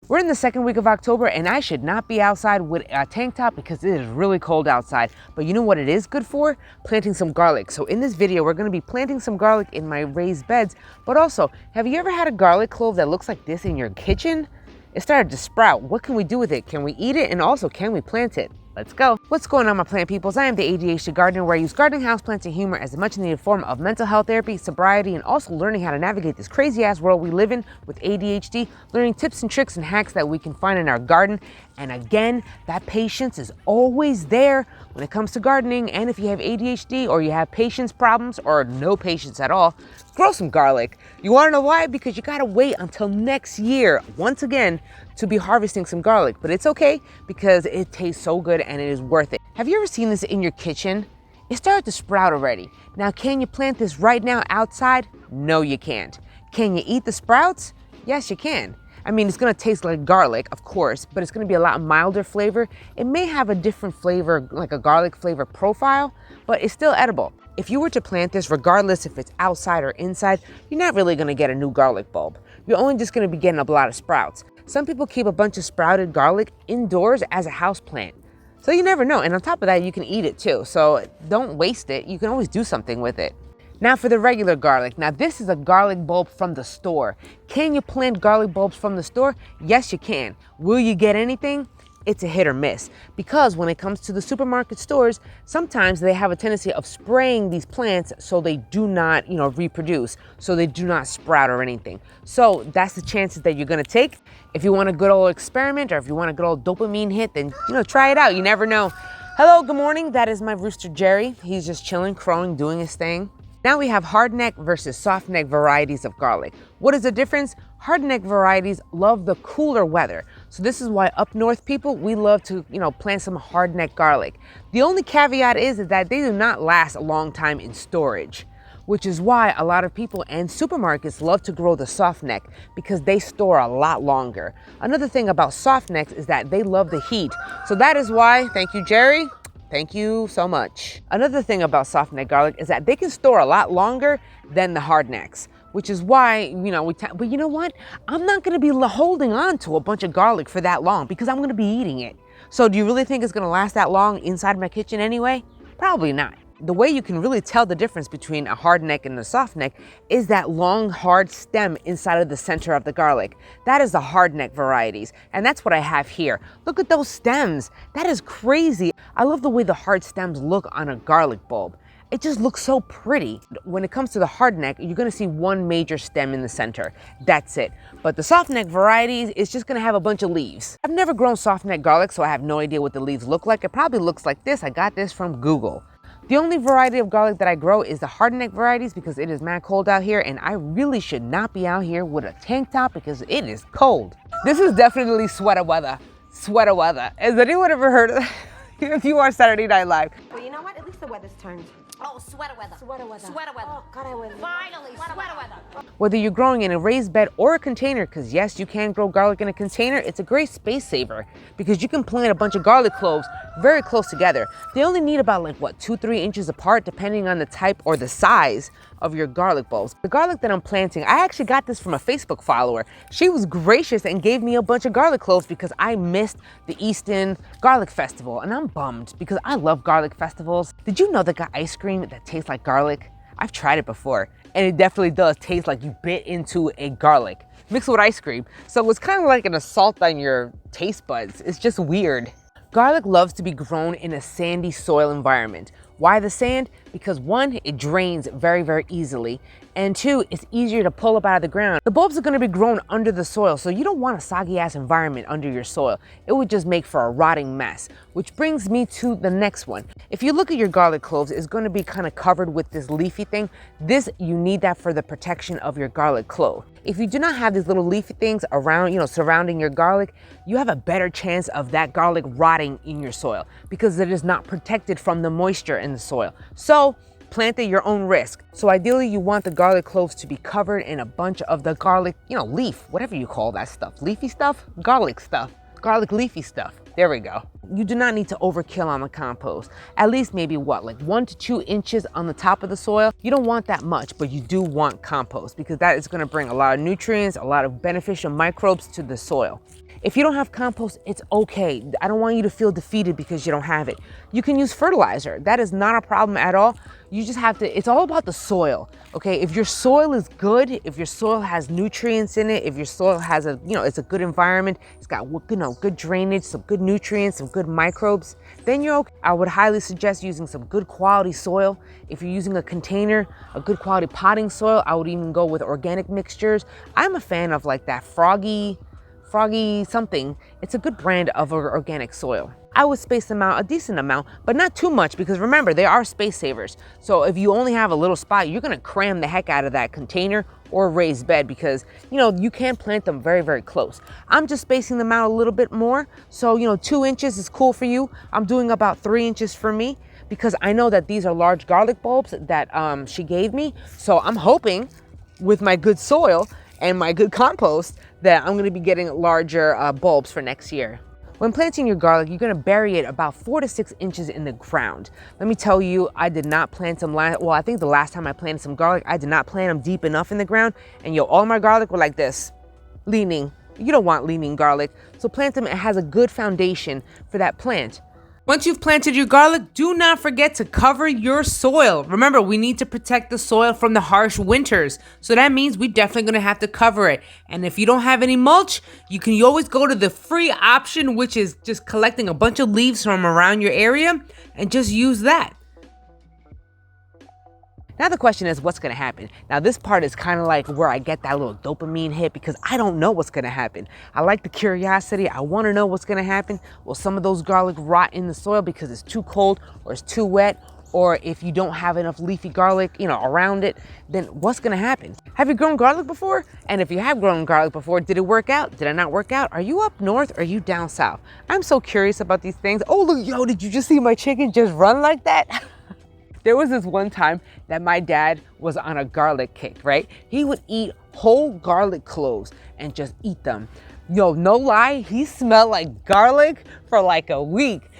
We're in the second week of October and I should not be outside with a tank top because it is really cold outside. But you know what it is good for? Planting some garlic. So in this video, we're gonna be planting some garlic in my raised beds. But also, have you ever had a garlic clove that looks like this in your kitchen? It started to sprout. What can we do with it? Can we eat it? And also, can we plant it? Let's go. What's going on, my plant peoples? I am the ADHD gardener, where I use gardening, houseplants, and humor as a much needed form of mental health therapy, sobriety, and also learning how to navigate this crazy ass world we live in with ADHD, learning tips and tricks and hacks that we can find in our garden. And again, that patience is always there when it comes to gardening. And if you have ADHD or you have patience problems or no patience at all, grow some garlic. You wanna know why? Because you gotta wait until next year, once again, to be harvesting some garlic. But it's okay because it tastes so good and it is worth it. Have you ever seen this in your kitchen? It started to sprout already. Now, can you plant this right now outside? No, you can't. Can you eat the sprouts? Yes, you can. I mean, it's gonna taste like garlic, of course, but it's gonna be a lot milder flavor. It may have a different flavor, like a garlic flavor profile, but it's still edible. If you were to plant this, regardless if it's outside or inside, you're not really gonna get a new garlic bulb. You're only just gonna be getting a lot of sprouts. Some people keep a bunch of sprouted garlic indoors as a house plant. So you never know. And on top of that, you can eat it too. So don't waste it. You can always do something with it. Now for the regular garlic. Now this is a garlic bulb from the store. Can you plant garlic bulbs from the store? Yes, you can. Will you get anything? It's a hit or miss, because when it comes to the supermarket stores, sometimes they have a tendency of spraying these plants so they do not, reproduce, so they do not sprout or anything. So that's the chances that you're gonna take. If you want a good old experiment, or if you want a good old dopamine hit, then try it out. You never know. Hello, good morning. That is my rooster Jerry. He's just chilling, crowing, doing his thing. Now we have hardneck versus softneck varieties of garlic. What is the difference? Hardneck varieties love the cooler weather. So this is why up north people, we love to, plant some hardneck garlic. The only caveat is that they do not last a long time in storage, which is why a lot of people and supermarkets love to grow the softneck, because they store a lot longer. Another thing about softnecks is that they love the heat. So that is why, thank you, Jerry. Thank you so much. Another thing about softneck garlic is that they can store a lot longer than the hardnecks, which is why, but you know what? I'm not gonna be holding on to a bunch of garlic for that long because I'm gonna be eating it. So do you really think it's gonna last that long inside my kitchen anyway? Probably not. The way you can really tell the difference between a hardneck and a softneck is that long, hard stem inside of the center of the garlic. That is the hardneck varieties, and that's what I have here. Look at those stems. That is crazy. I love the way the hard stems look on a garlic bulb. It just looks so pretty. When it comes to the hardneck, you're gonna see one major stem in the center. That's it. But the softneck varieties is just gonna have a bunch of leaves. I've never grown softneck garlic, so I have no idea what the leaves look like. It probably looks like this. I got this from Google. The only variety of garlic that I grow is the hardneck varieties because it is mad cold out here, and I really should not be out here with a tank top because it is cold. This is definitely sweater weather. Sweater weather. Has anyone ever heard of that? If you are Saturday Night Live. Well, you know what? At least the weather's turned. Oh, sweater weather. Sweater weather. Sweater weather. Oh, God, I was. Finally, sweater weather. Whether you're growing in a raised bed or a container, because yes, you can grow garlic in a container, it's a great space saver because you can plant a bunch of garlic cloves very close together. They only need about 2-3 inches apart depending on the type or the size of your garlic bulbs. The garlic that I'm planting, I actually got this from a Facebook follower. She was gracious and gave me a bunch of garlic cloves because I missed the Easton Garlic Festival, and I'm bummed because I love garlic festivals. Did you know they got ice cream that tastes like garlic? I've tried it before, and it definitely does taste like you bit into a garlic mixed with ice cream. So it's kind of like an assault on your taste buds. It's just weird. Garlic loves to be grown in a sandy soil environment. Why the sand? Because one, it drains very, very easily, and two, it's easier to pull up out of the ground. The bulbs are gonna be grown under the soil, so you don't want a soggy ass environment under your soil. It would just make for a rotting mess, which brings me to the next one. If you look at your garlic cloves, it's gonna be kind of covered with this leafy thing. You need that for the protection of your garlic clove. If you do not have these little leafy things around, surrounding your garlic, you have a better chance of that garlic rotting in your soil because it is not protected from the moisture in the soil. So plant at your own risk. So ideally you want the garlic cloves to be covered in a bunch of the garlic, leaf, whatever you call that stuff. Leafy stuff? Garlic stuff. Garlic leafy stuff. There we go. You do not need to overkill on the compost. At least maybe what, like 1 to 2 inches on the top of the soil. You don't want that much, but you do want compost because that is going to bring a lot of nutrients, a lot of beneficial microbes to the soil. If you don't have compost, it's okay. I don't want you to feel defeated because you don't have it. You can use fertilizer. That is not a problem at all. You just have to, it's all about the soil, okay? If your soil is good, if your soil has nutrients in it, if your soil has a, it's a good environment, it's got, good drainage, some good nutrients, some good microbes, then you're okay. I would highly suggest using some good quality soil. If you're using a container, a good quality potting soil, I would even go with organic mixtures. I'm a fan of like that Froggy something. It's a good brand of organic soil. I would space them out a decent amount, but not too much because remember, they are space savers. So if you only have a little spot, you're gonna cram the heck out of that container or raised bed because, you can't plant them very, very close. I'm just spacing them out a little bit more. So, 2 inches is cool for you. I'm doing about 3 inches for me because I know that these are large garlic bulbs that she gave me. So I'm hoping with my good soil and my good compost that I'm gonna be getting larger bulbs for next year. When planting your garlic, you're gonna bury it about 4 to 6 inches in the ground. Let me tell you, I did not plant them I think the last time I planted some garlic, I did not plant them deep enough in the ground. And all my garlic were like this, leaning. You don't want leaning garlic. So plant them, it has a good foundation for that plant. Once you've planted your garlic, do not forget to cover your soil. Remember, we need to protect the soil from the harsh winters. So that means we're definitely gonna have to cover it. And if you don't have any mulch, you always go to the free option, which is just collecting a bunch of leaves from around your area and just use that. Now the question is, what's gonna happen? Now this part is kind of like where I get that little dopamine hit because I don't know what's gonna happen. I like the curiosity, I wanna know what's gonna happen. Will some of those garlic rot in the soil because it's too cold or it's too wet? Or if you don't have enough leafy garlic, around it, then what's gonna happen? Have you grown garlic before? And if you have grown garlic before, did it work out? Did it not work out? Are you up north or are you down south? I'm so curious about these things. Oh look, did you just see my chicken just run like that? There was this one time that my dad was on a garlic kick, right? He would eat whole garlic cloves and just eat them. No lie, he smelled like garlic for like a week.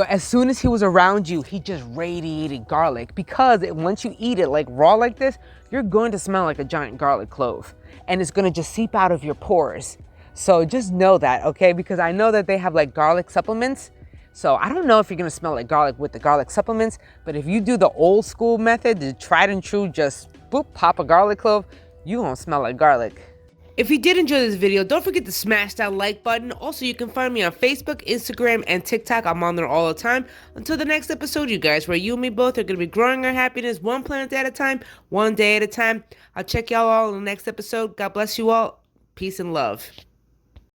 As soon as he was around you, he just radiated garlic because once you eat it like raw like this, you're going to smell like a giant garlic clove and it's gonna just seep out of your pores. So just know that, okay? Because I know that they have like garlic supplements. So I don't know if you're gonna smell like garlic with the garlic supplements, but if you do the old school method, the tried and true, just boop, pop a garlic clove, you gonna smell like garlic. If you did enjoy this video, don't forget to smash that like button. Also, you can find me on Facebook, Instagram, and TikTok. I'm on there all the time. Until the next episode, you guys, where you and me both are gonna be growing our happiness one plant at a time, one day at a time. I'll check y'all all in the next episode. God bless you all. Peace and love.